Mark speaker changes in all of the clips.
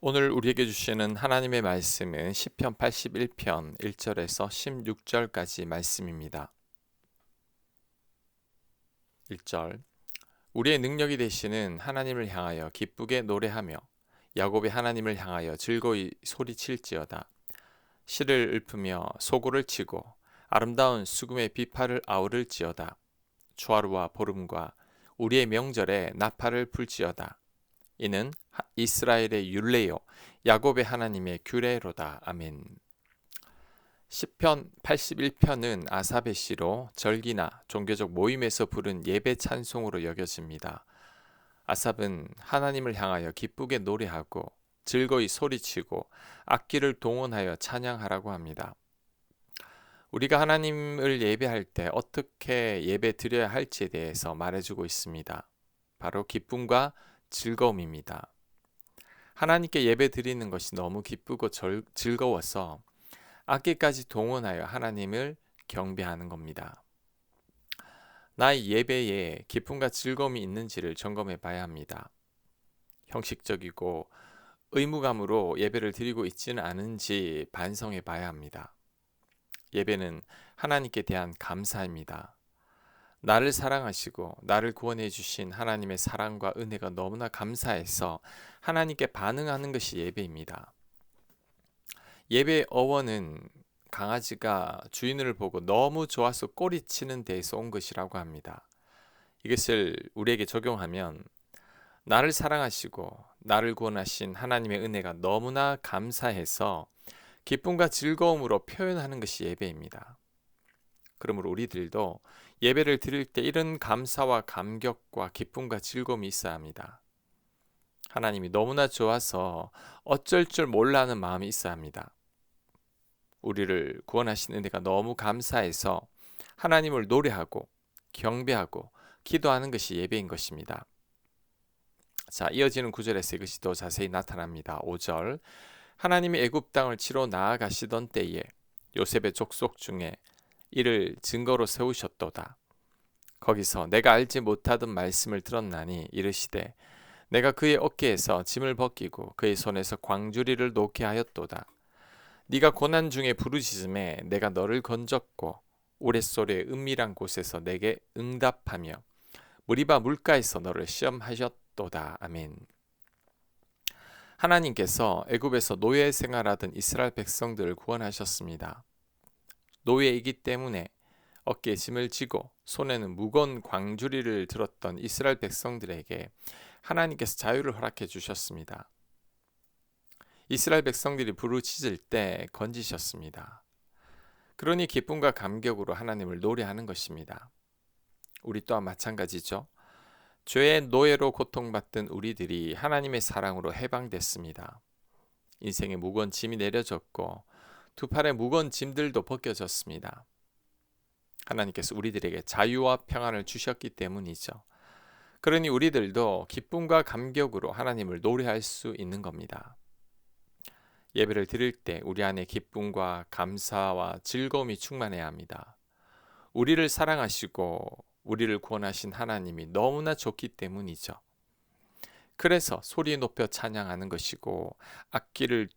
Speaker 1: 오늘 우리에게 주시는 하나님의 말씀은 시편 81편 1절에서 16절까지 말씀입니다. 1절 우리의 능력이 되시는 하나님을 향하여 기쁘게 노래하며 야곱의 하나님을 향하여 즐거이 소리칠지어다. 시를 읊으며 소고를 치고 아름다운 수금의 비파를 아우를지어다. 추하루와 보름과 우리의 명절에 나팔을 불지어다. 이는 이스라엘의 율례요 야곱의 하나님의 규례로다. 아멘. 시편 81편은 아삽의 시로 절기나 종교적 모임에서 부른 예배 찬송으로 여겨집니다. 아삽은 하나님을 향하여 기쁘게 노래하고 즐거이 소리치고 악기를 동원하여 찬양하라고 합니다. 우리가 하나님을 예배할 때 어떻게 예배 드려야 할지에 대해서 말해주고 있습니다. 바로 기쁨과 즐거움입니다. 하나님께 예배 드리는 것이 너무 기쁘고 즐거워서 악기까지 동원하여 하나님을 경배하는 겁니다. 나의 예배에 기쁨과 즐거움이 있는지를 점검해 봐야 합니다. 형식적이고 의무감으로 예배를 드리고 있지는 않은지 반성해 봐야 합니다. 예배는 하나님께 대한 감사입니다. 나를 사랑하시고 나를 구원해 주신 하나님의 사랑과 은혜가 너무나 감사해서 하나님께 반응하는 것이 예배입니다. 예배의 어원은 강아지가 주인을 보고 너무 좋아서 꼬리치는 데에서 온 것이라고 합니다. 이것을 우리에게 적용하면 나를 사랑하시고 나를 구원하신 하나님의 은혜가 너무나 감사해서 기쁨과 즐거움으로 표현하는 것이 예배입니다. 그러므로 우리들도 예배를 드릴 때 이런 감사와 감격과 기쁨과 즐거움이 있어야 합니다. 하나님이 너무나 좋아서 어쩔 줄 몰라 하는 마음이 있어야 합니다. 우리를 구원하신 은혜가 너무 감사해서 하나님을 노래하고 경배하고 기도하는 것이 예배인 것입니다. 자, 이어지는 구절에서 이것이 더 자세히 나타납니다. 5절 하나님이 애굽 땅을 치러 나아가시던 때에 요셉의 족속 중에 이를 증거로 세우셨도다. 거기서 내가 알지 못하던 말씀을 들었나니 이르시되 내가 그의 어깨에서 짐을 벗기고 그의 손에서 광주리를 놓게 하였도다. 네가 고난 중에 부르짖음에 내가 너를 건졌고 우레소리의 은밀한 곳에서 내게 응답하며 무리바 물가에서 너를 시험하셨도다. 아멘. 하나님께서 애굽에서 노예 생활하던 이스라엘 백성들을 구원하셨습니다. 노예이기 때문에 어깨에 짐을 지고 손에는 무거운 광주리를 들었던 이스라엘 백성들에게 하나님께서 자유를 허락해 주셨습니다. 이스라엘 백성들이 부르짖을 때 건지셨습니다. 그러니 기쁨과 감격으로 하나님을 노래하는 것입니다. 우리 또한 마찬가지죠. 죄의 노예로 고통받던 우리들이 하나님의 사랑으로 해방됐습니다. 인생의 무거운 짐이 내려졌고 두 팔의 무거운 짐들도 벗겨졌습니다. 하나님께서 우리들에게 자유와 평안을 주셨기 때문이죠. 그러니 우리들도 기쁨과 감격으로 하나님을 노래할 수 있는 겁니다. 예배를 드릴 때 우리 안에 기쁨과 감사와 즐거움이 충만해야 합니다. 우리를 사랑하시고 우리를 구원하신 하나님이 너무나 좋기 때문이죠. 그래서 소리 높여 찬양하는 것이고 악기를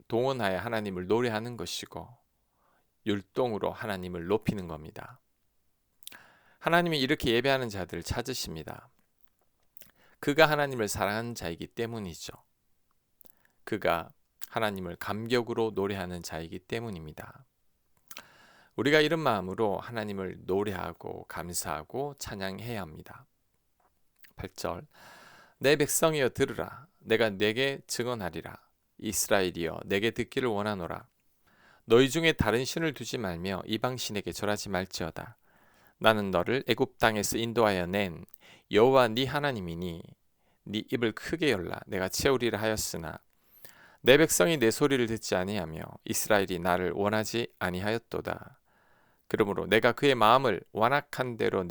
Speaker 1: 동원하여 하나님을 노래하는 것이고 율동으로 하나님을 높이는 겁니다. 하나님이 이렇게 예배하는 자들을 찾으십니다. 그가 하나님을 사랑하는 자이기 때문이죠. 그가 하나님을 감격으로 노래하는 자이기 때문입니다. 우리가 이런 마음으로 하나님을 노래하고 감사하고 찬양해야 합니다. 8절 내 백성이여 들으라. 내가 내게 증언하리라. 이스라엘이여 내게 듣기를 원하노라. 너희 중에 다른 신을 두지 말며 이방 신에게 절하지 말지어다. 나는 너를 애굽 땅에서 인도하여 낸 여호와 네 하나님이니 네 입을 크게 열라. 내가 채우리라 하였으나 내 백성이 내 소리를 듣지 아니하며 이스라엘이 나를 원하지 아니하였도다. 그러므로 내가 그의 마음을 완악한 대로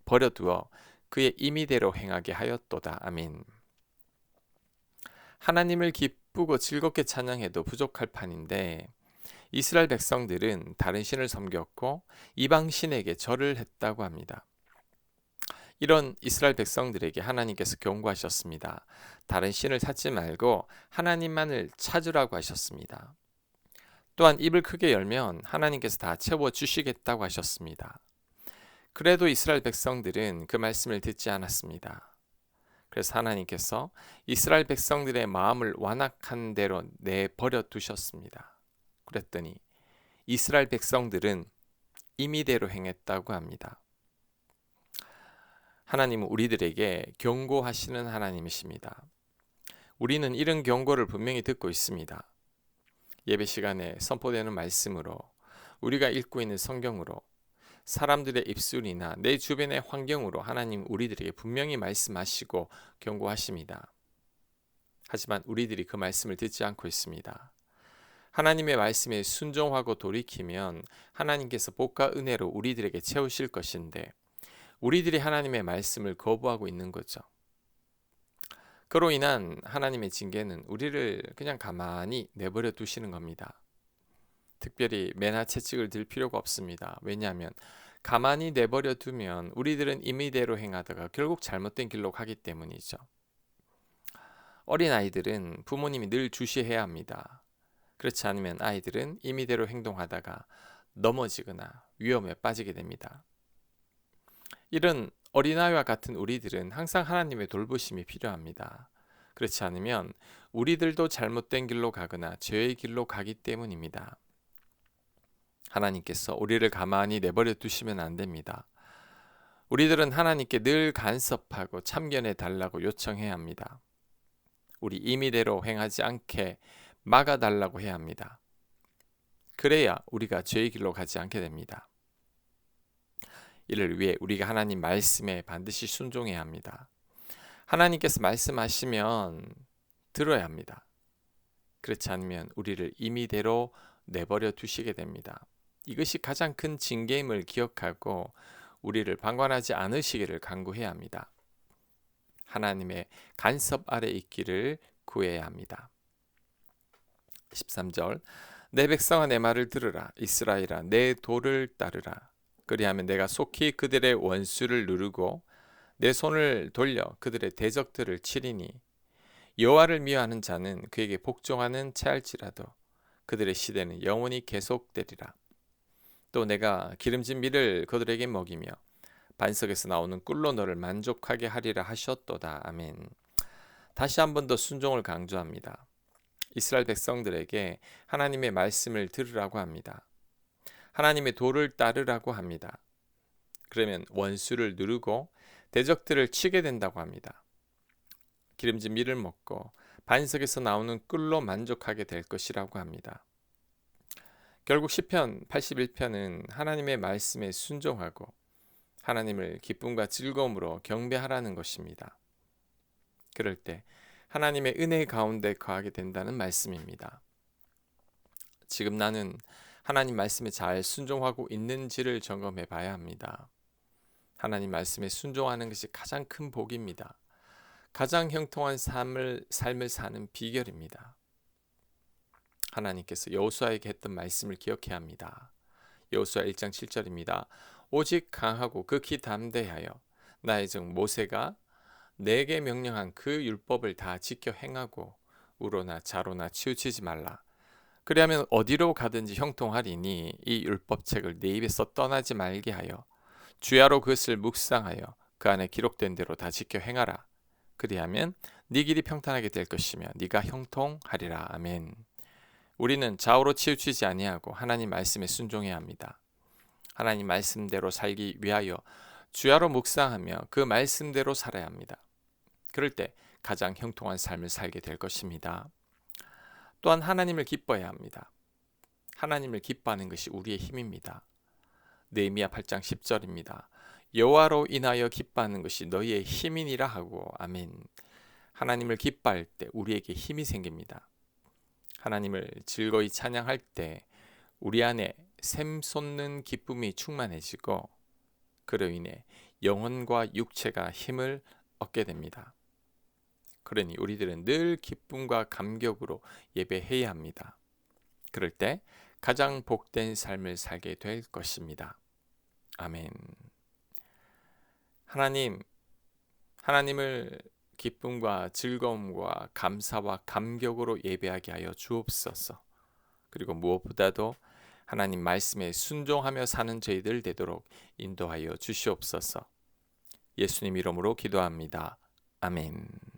Speaker 1: 버려두어 그의 임의대로 행하게 하였도다. 아멘. 하나님을 기쁘고 즐겁게 찬양해도 부족할 판인데 이스라엘 백성들은 다른 신을 섬겼고 이방 신에게 절을 했다고 합니다. 이런 이스라엘 백성들에게 하나님께서 경고하셨습니다. 다른 신을 찾지 말고 하나님만을 찾으라고 하셨습니다. 또한 입을 크게 열면 하나님께서 다 채워주시겠다고 하셨습니다. 그래도 이스라엘 백성들은 그 말씀을 듣지 않았습니다. 그래서 하나님께서 이스라엘 백성들의 마음을 완악한 대로 내버려 두셨습니다. 그랬더니 이스라엘 백성들은 임의대로 행했다고 합니다. 하나님은 우리들에게 경고하시는 하나님이십니다. 우리는 이런 경고를 분명히 듣고 있습니다. 예배 시간에 선포되는 말씀으로, 우리가 읽고 있는 성경으로, 사람들의 입술이나 내 주변의 환경으로 하나님 우리들에게 분명히 말씀하시고 경고하십니다. 하지만 우리들이 그 말씀을 듣지 않고 있습니다. 하나님의 말씀에 순종하고 돌이키면 하나님께서 복과 은혜로 우리들에게 채우실 것인데 우리들이 하나님의 말씀을 거부하고 있는 거죠. 그로 인한 하나님의 징계는 우리를 그냥 가만히 내버려 두시는 겁니다. 특별히 매나 채찍을 들 필요가 없습니다. 왜냐하면 가만히 내버려 두면 우리들은 임의대로 행하다가 결국 잘못된 길로 가기 때문이죠. 어린아이들은 부모님이 늘 주시해야 합니다. 그렇지 않으면 아이들은 임의대로 행동하다가 넘어지거나 위험에 빠지게 됩니다. 이런 어린아이와 같은 우리들은 항상 하나님의 돌보심이 필요합니다. 그렇지 않으면 우리들도 잘못된 길로 가거나 죄의 길로 가기 때문입니다. 하나님께서 우리를 가만히 내버려 두시면 안 됩니다. 우리들은 하나님께 늘 간섭하고 참견해 달라고 요청해야 합니다. 우리 임의대로 행하지 않게 막아달라고 해야 합니다. 그래야 우리가 죄의 길로 가지 않게 됩니다. 이를 위해 우리가 하나님 말씀에 반드시 순종해야 합니다. 하나님께서 말씀하시면 들어야 합니다. 그렇지 않으면 우리를 임의대로 내버려 두시게 됩니다. 이것이 가장 큰 징계임을 기억하고 우리를 방관하지 않으시기를 간구해야 합니다. 하나님의 간섭 아래 있기를 구해야 합니다. 13절 내 백성아 내 말을 들으라. 이스라엘아 내 도를 따르라. 그리하면 내가 속히 그들의 원수를 누르고 내 손을 돌려 그들의 대적들을 치리니 여호와를 미워하는 자는 그에게 복종하는 채할지라도 그들의 시대는 영원히 계속되리라. 또 내가 기름진 밀을 그들에게 먹이며 반석에서 나오는 꿀로 너를 만족하게 하리라 하셨도다. 아멘. 다시 한 번 더 순종을 강조합니다. 이스라엘 백성들에게 하나님의 말씀을 들으라고 합니다. 하나님의 도를 따르라고 합니다. 그러면 원수를 누르고 대적들을 치게 된다고 합니다. 기름진 밀을 먹고 반석에서 나오는 꿀로 만족하게 될 것이라고 합니다. 결국 시편 81편은 하나님의 말씀에 순종하고 하나님을 기쁨과 즐거움으로 경배하라는 것입니다. 그럴 때 하나님의 은혜 가운데 거하게 된다는 말씀입니다. 지금 나는 하나님 말씀에 잘 순종하고 있는지를 점검해 봐야 합니다. 하나님 말씀에 순종하는 것이 가장 큰 복입니다. 가장 형통한 삶을 사는 비결입니다. 하나님께서 여호수아에게 했던 말씀을 기억해야 합니다. 여호수아 1장 7절입니다. 오직 강하고 극히 담대하여 나의 종 모세가 내게 명령한 그 율법을 다 지켜 행하고 우로나 좌로나 치우치지 말라. 그리하면 어디로 가든지 형통하리니 이 율법책을 내 입에서 떠나지 말게 하여 주야로 그것을 묵상하여 그 안에 기록된 대로 다 지켜 행하라. 그리하면 네 길이 평탄하게 될 것이며 네가 형통하리라. 아멘. 우리는 좌우로 치우치지 아니하고 하나님 말씀에 순종해야 합니다. 하나님 말씀대로 살기 위하여 주야로 묵상하며 그 말씀대로 살아야 합니다. 그럴 때 가장 형통한 삶을 살게 될 것입니다. 또한 하나님을 기뻐해야 합니다. 하나님을 기뻐하는 것이 우리의 힘입니다. 느헤미야 8장 10절입니다. 여호와로 인하여 기뻐하는 것이 너희의 힘이니라 하고 아멘. 하나님을 기뻐할 때 우리에게 힘이 생깁니다. 하나님을 즐거이 찬양할 때 우리 안에 샘솟는 기쁨이 충만해지고 그로 인해 영혼과 육체가 힘을 얻게 됩니다. 그러니 우리들은 늘 기쁨과 감격으로 예배해야 합니다. 그럴 때 가장 복된 삶을 살게 될 것입니다. 아멘. 하나님, 하나님을 기쁨과 즐거움과 감사와 감격으로 예배하게 하여 주옵소서. 그리고 무엇보다도 하나님 말씀에 순종하며 사는 저희들 되도록 인도하여 주시옵소서. 예수님 이름으로 기도합니다. 아멘.